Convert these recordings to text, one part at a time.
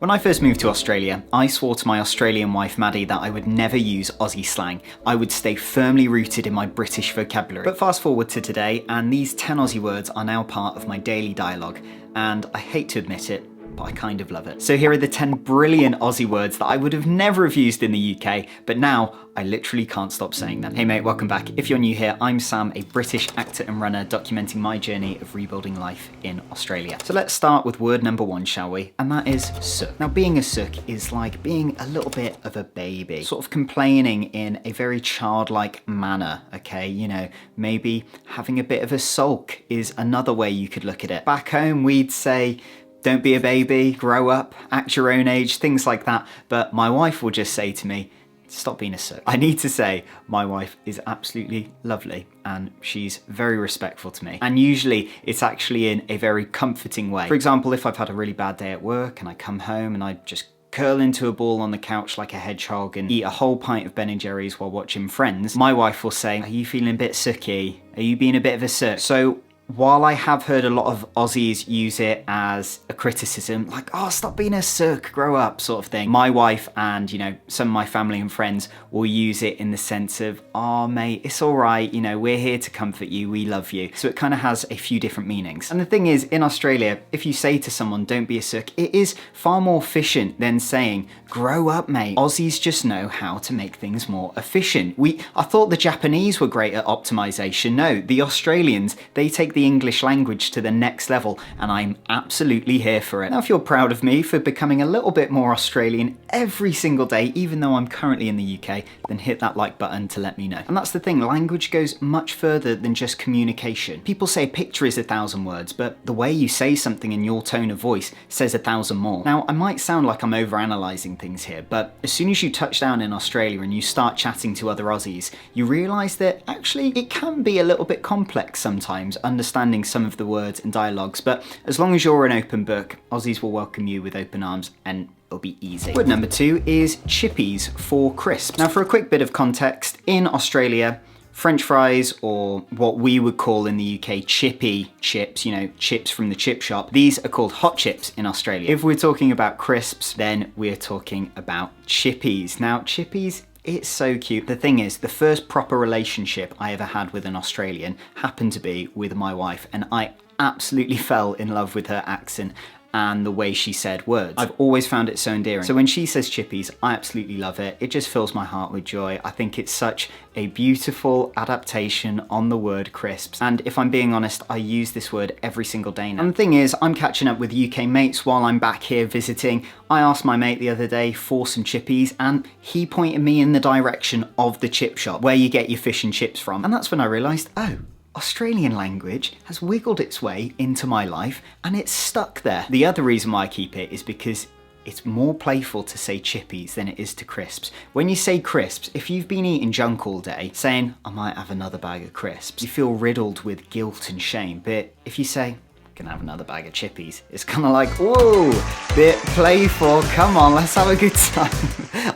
When I first moved to Australia, I swore to my Australian wife Maddie that I would never use Aussie slang. I would stay firmly rooted in my British vocabulary. But fast forward to today, and these 10 Aussie words are now part of my daily dialogue. And I hate to admit it, but I kind of love it. So here are the 10 brilliant Aussie words that I would have never have used in the UK, but now I literally can't stop saying them. Hey mate, welcome back. If you're new here, I'm Sam, a British actor and runner documenting my journey of rebuilding life in Australia. So let's start with word number 1, shall we? And that is sook. Now being a sook is like being a little bit of a baby, sort of complaining in a very childlike manner, okay? You know, maybe having a bit of a sulk is another way you could look at it. Back home, we'd say, don't be a baby, grow up, act your own age, things like that. But my wife will just say to me, stop being a sook. I need to say, my wife is absolutely lovely and she's very respectful to me. And usually it's actually in a very comforting way. For example, if I've had a really bad day at work and I come home and I just curl into a ball on the couch like a hedgehog and eat a whole pint of Ben & Jerry's while watching Friends, my wife will say, are you feeling a bit sooky? Are you being a bit of a sook? So while I have heard a lot of Aussies use it as a criticism, like, oh, stop being a sook, grow up, sort of thing, my wife and, you know, some of my family and friends will use it in the sense of, oh, mate, it's all right, you know, we're here to comfort you, we love you. So it kind of has a few different meanings. And the thing is, in Australia, if you say to someone, don't be a sook, it is far more efficient than saying, grow up, mate. Aussies just know how to make things more efficient. I thought the Japanese were great at optimization. No, the Australians, they take the English language to the next level, and I'm absolutely here for it. Now, if you're proud of me for becoming a little bit more Australian every single day, even though I'm currently in the UK, then hit that like button to let me know. And that's the thing, language goes much further than just communication. People say a picture is 1,000 words, but the way you say something in your tone of voice says 1,000 more. Now, I might sound like I'm overanalyzing things here, but as soon as you touch down in Australia and you start chatting to other Aussies, you realise that actually it can be a little bit complex sometimes, understanding some of the words and dialogues, but as long as you're an open book, Aussies will welcome you with open arms and it'll be easy. Word number 2 is chippies for crisps. Now for a quick bit of context, in Australia, French fries, or what we would call in the UK chippy chips, you know, chips from the chip shop, these are called hot chips in Australia. If we're talking about crisps, then we're talking about chippies. Now chippies, it's so cute. The thing is, the first proper relationship I ever had with an Australian happened to be with my wife, and I absolutely fell in love with her accent and the way she said words. I've always found it so endearing. So when she says chippies, I absolutely love it. It just fills my heart with joy. I think it's such a beautiful adaptation on the word crisps. And if I'm being honest, I use this word every single day now. And the thing is, I'm catching up with UK mates while I'm back here visiting. I asked my mate the other day for some chippies and he pointed me in the direction of the chip shop where you get your fish and chips from. And that's when I realised, oh, Australian language has wiggled its way into my life and it's stuck there. The other reason why I keep it is because it's more playful to say chippies than it is to crisps. When you say crisps, if you've been eating junk all day, saying, I might have another bag of crisps, you feel riddled with guilt and shame. But if you say, can have another bag of chippies, it's kind of like, whoa, bit playful, come on, let's have a good time.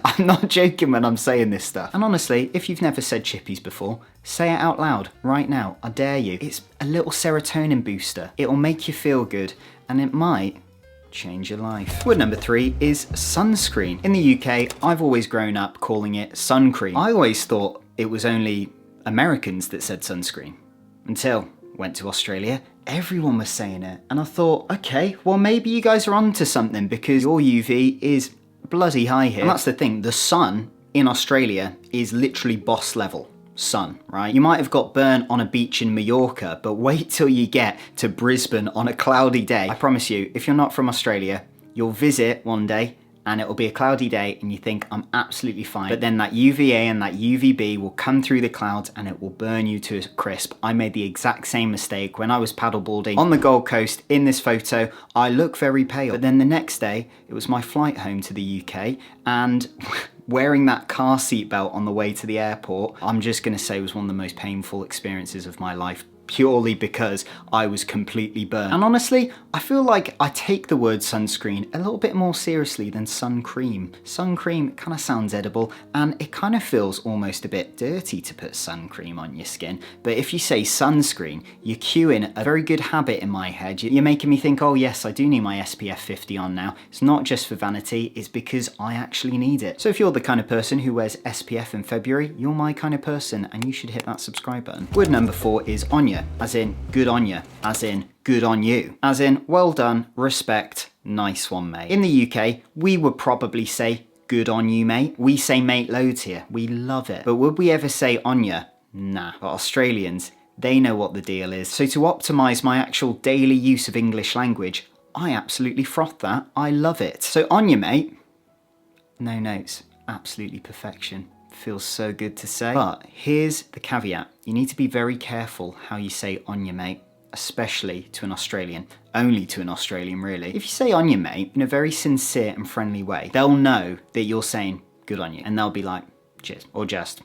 I'm not joking when I'm saying this stuff. And honestly, if you've never said chippies before, say it out loud right now, I dare you. It's a little serotonin booster. It'll make you feel good and it might change your life. Word number 3 is sunscreen. In the UK, I've always grown up calling it sun cream. I always thought it was only Americans that said sunscreen until went to Australia. Everyone was saying it and I thought, okay, well maybe you guys are onto something because your UV is bloody high here. And that's the thing, the sun in Australia is literally boss level sun, right? You might have got burnt on a beach in Mallorca, but wait till you get to Brisbane on a cloudy day. I promise you, if you're not from Australia, you'll visit one day and it'll be a cloudy day and you think I'm absolutely fine. But then that UVA and that UVB will come through the clouds and it will burn you to a crisp. I made the exact same mistake when I was paddleboarding on the Gold Coast. In this photo, I look very pale. But then the next day, it was my flight home to the UK and wearing that car seat belt on the way to the airport, I'm just gonna say was one of the most painful experiences of my life purely because I was completely burnt. And honestly, I feel like I take the word sunscreen a little bit more seriously than sun cream. Sun cream kind of sounds edible, and it kind of feels almost a bit dirty to put sun cream on your skin. But if you say sunscreen, you're cueing a very good habit in my head. You're making me think, oh yes, I do need my SPF 50 on now. It's not just for vanity, it's because I actually need it. So if you're the kind of person who wears SPF in February, you're my kind of person, and you should hit that subscribe button. Word number 4 is on ya, as in good on ya, as in good on you, as in well done, respect, nice one mate. In the UK, we would probably say good on you mate. We say mate loads here, we love it. But would we ever say on ya? Nah. But Australians, they know what the deal is. So to optimise my actual daily use of English language, I absolutely froth that, I love it. So on ya mate, no notes, absolutely perfection. Feels so good to say. But here's the caveat. You need to be very careful how you say on ya mate, especially to an Australian. Only to an Australian really. If you say on ya mate in a very sincere and friendly way, they'll know that you're saying good on you, and they'll be like, cheers, or just.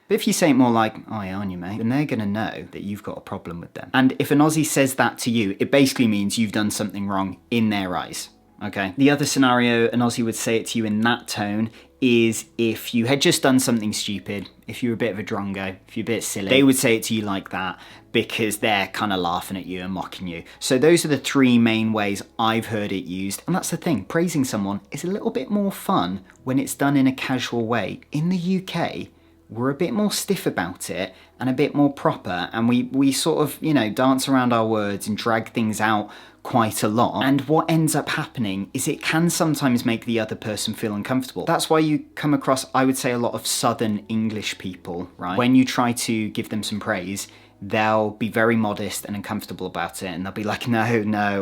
But if you say it more like, oh yeah, on you mate, then they're gonna know that you've got a problem with them. And if an Aussie says that to you, it basically means you've done something wrong in their eyes. Okay. The other scenario an Aussie would say it to you in that tone is if you had just done something stupid, if you're a bit of a drongo, if you're a bit silly, they would say it to you like that because they're kind of laughing at you and mocking you. So those are the 3 main ways I've heard it used. And that's the thing, praising someone is a little bit more fun when it's done in a casual way. In the UK, we're a bit more stiff about it and a bit more proper, and we sort of, you know, dance around our words and drag things out quite a lot. And what ends up happening is it can sometimes make the other person feel uncomfortable. That's why you come across, I would say, a lot of Southern English people, right? When you try to give them some praise, they'll be very modest and uncomfortable about it, and they'll be like, no,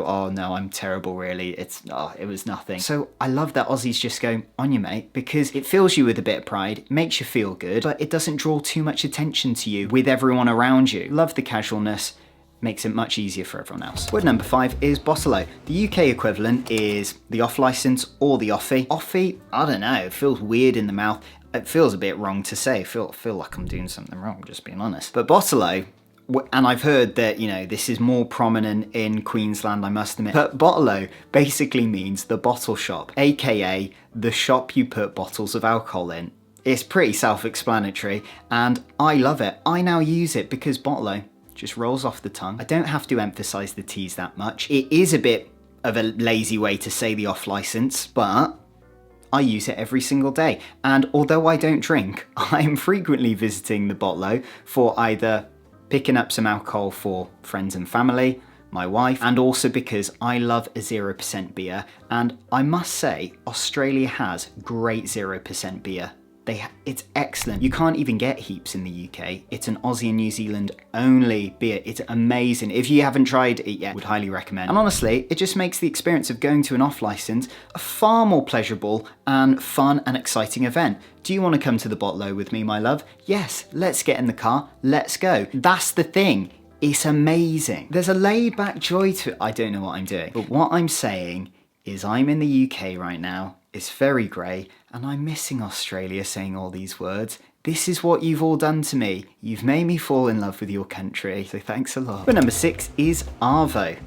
oh no, I'm terrible really, it was nothing. So I love that Aussies just go, on you mate, because it fills you with a bit of pride, it makes you feel good, but it doesn't draw too much attention to you with everyone around you. Love the casualness, makes it much easier for everyone else. Word number 5 is bottolo. The UK equivalent is the off license or the offie. Offie, I don't know, it feels weird in the mouth. It feels a bit wrong to say. I feel like I'm doing something wrong, just being honest. But bottolo, and I've heard that, you know, this is more prominent in Queensland, I must admit, but bottolo basically means the bottle shop, aka the shop you put bottles of alcohol in. It's pretty self-explanatory, and I love it. I now use it because bottolo just rolls off the tongue. I don't have to emphasize the T's that much. It is a bit of a lazy way to say the off license, but I use it every single day. And although I don't drink, I'm frequently visiting the bottolo for either picking up some alcohol for friends and family, my wife, and also because I love a 0% beer. And I must say, Australia has great 0% beer. It's excellent. You can't even get heaps in the UK. It's an Aussie and New Zealand only beer. It's amazing. If you haven't tried it yet, would highly recommend. And honestly, it just makes the experience of going to an off license a far more pleasurable and fun and exciting event. Do you want to come to the bottolo with me, my love? Yes, let's get in the car, let's go. That's the thing. It's amazing. There's a laid back joy to it. I don't know what I'm doing, but what I'm saying is I'm in the UK right now. It's very grey, and I'm missing Australia saying all these words. This is what you've all done to me. You've made me fall in love with your country, so thanks a lot. But number 6 is arvo.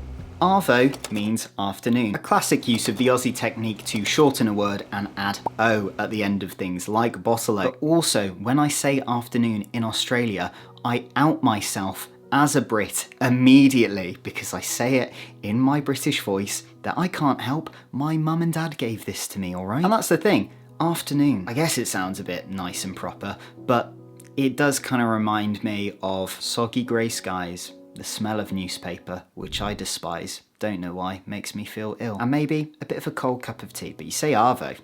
Arvo means afternoon. A classic use of the Aussie technique to shorten a word and add O at the end of things, like bottolo. But also, when I say afternoon in Australia, I out myself as a Brit immediately because I say it in my British voice that I can't help. My mum and dad gave this to me, alright? And that's the thing, afternoon. I guess it sounds a bit nice and proper, but it does kind of remind me of soggy grey skies, the smell of newspaper, which I despise, don't know why, makes me feel ill, and maybe a bit of a cold cup of tea. But you say arvo,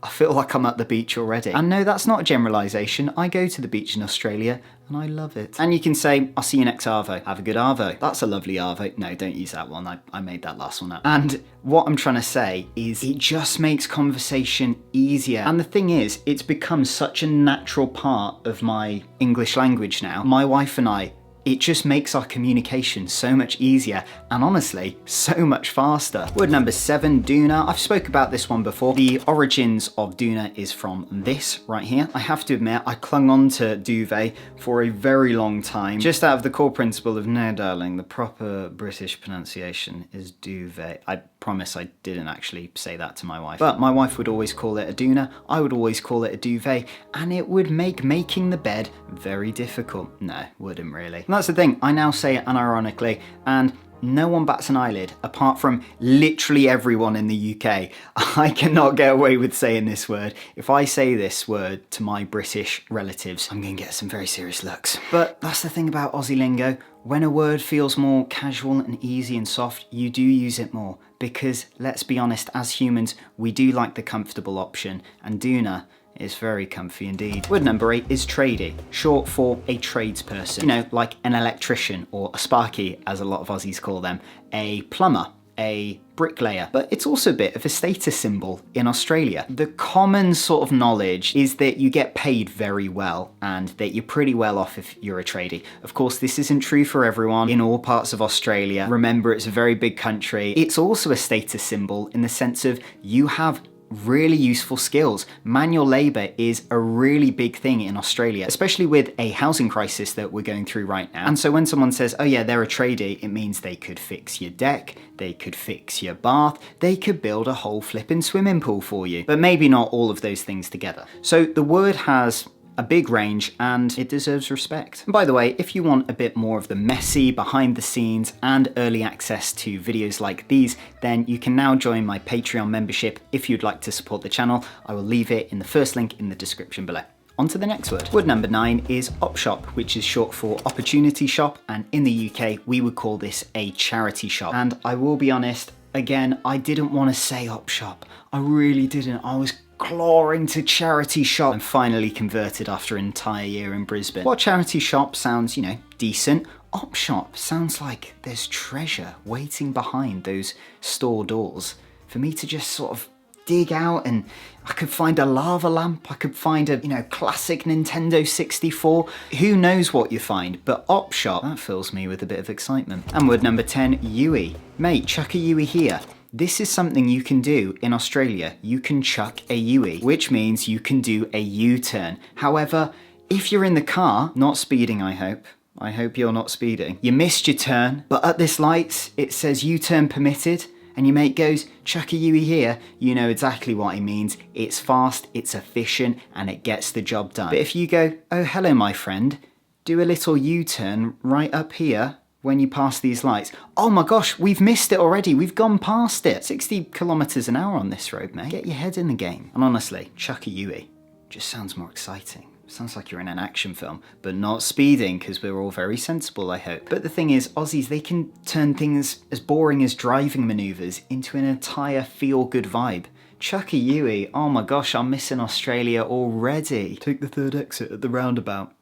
I feel like I'm at the beach already. And no, that's not a generalisation. I go to the beach in Australia and I love it. And you can say, I'll see you next arvo. Have a good arvo. That's a lovely arvo. No, don't use that one. I made that last one up. And what I'm trying to say is it just makes conversation easier. And the thing is, it's become such a natural part of my English language now. My wife and I it just makes our communication so much easier and honestly, so much faster. Word number 7, doona. I've spoke about this one before. The origins of doona is from this right here. I have to admit, I clung on to duvet for a very long time, just out of the core principle of, no darling, the proper British pronunciation is duvet. I promise I didn't actually say that to my wife, but my wife would always call it a doona, I would always call it a duvet, and it would make making the bed very difficult. No, wouldn't really. And that's the thing, I now say it unironically, and no one bats an eyelid, apart from literally everyone in the UK. I cannot get away with saying this word. If I say this word to my British relatives, I'm gonna get some very serious looks. But that's the thing about Aussie lingo. When a word feels more casual and easy and soft, you do use it more. Because, let's be honest, as humans, we do like the comfortable option, and doona is very comfy indeed. Word number 8 is tradie, short for a tradesperson. You know, like an electrician or a sparky, as a lot of Aussies call them, a plumber, a bricklayer. But it's also a bit of a status symbol in Australia. The common sort of knowledge is that you get paid very well and that you're pretty well off if you're a tradie. Of course, this isn't true for everyone in all parts of Australia. Remember, it's a very big country. It's also a status symbol in the sense of you have really useful skills. Manual labour is a really big thing in Australia, especially with a housing crisis that we're going through right now. And so when someone says, oh yeah, they're a tradie, it means they could fix your deck, they could fix your bath, they could build a whole flipping swimming pool for you. But maybe not all of those things together. So the word has a big range and it deserves respect. And by the way, if you want a bit more of the messy, behind the scenes and early access to videos like these, then you can now join my Patreon membership if you'd like to support the channel. I will leave it in the first link in the description below. On to the next word. Word number 9 is op shop, which is short for opportunity shop, and in the UK we would call this a charity shop. And I will be honest, again, I didn't want to say op shop. I really didn't. I was clawing to charity shop. I'm finally converted after an entire year in Brisbane. What charity shop sounds, you know, decent. Op shop sounds like there's treasure waiting behind those store doors for me to just sort of dig out, and I could find a lava lamp, I could find a, you know, classic Nintendo 64. Who knows what you find, but op shop, that fills me with a bit of excitement. And word number 10, Yui. Mate, chuck a Yui here. This is something you can do in Australia. You can chuck a Yui, which means you can do a U-turn. However, if you're in the car, not speeding I hope you're not speeding, you missed your turn, but at this lights, it says U-turn permitted, and your mate goes, chuck a Yui here, you know exactly what he means. It's fast, it's efficient, and it gets the job done. But if you go, oh hello my friend, do a little U-turn right up here, when you pass these lights. Oh my gosh, we've missed it already. We've gone past it. 60 kilometers an hour on this road, mate. Get your head in the game. And honestly, chuck a Yui just sounds more exciting. Sounds like you're in an action film, but not speeding, because we're all very sensible, I hope. But the thing is, Aussies, they can turn things as boring as driving maneuvers into an entire feel-good vibe. Chuck a Yui, oh my gosh, I'm missing Australia already. Take the third exit at the roundabout.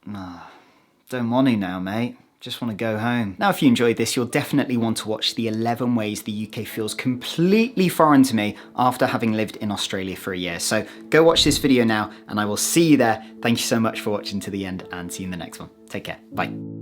Don't want to now, mate. Just want to go home. Now, if you enjoyed this, you'll definitely want to watch the 11 ways the UK feels completely foreign to me after having lived in Australia for a year. So go watch this video now and I will see you there. Thank you so much for watching to the end and see you in the next one. Take care. Bye.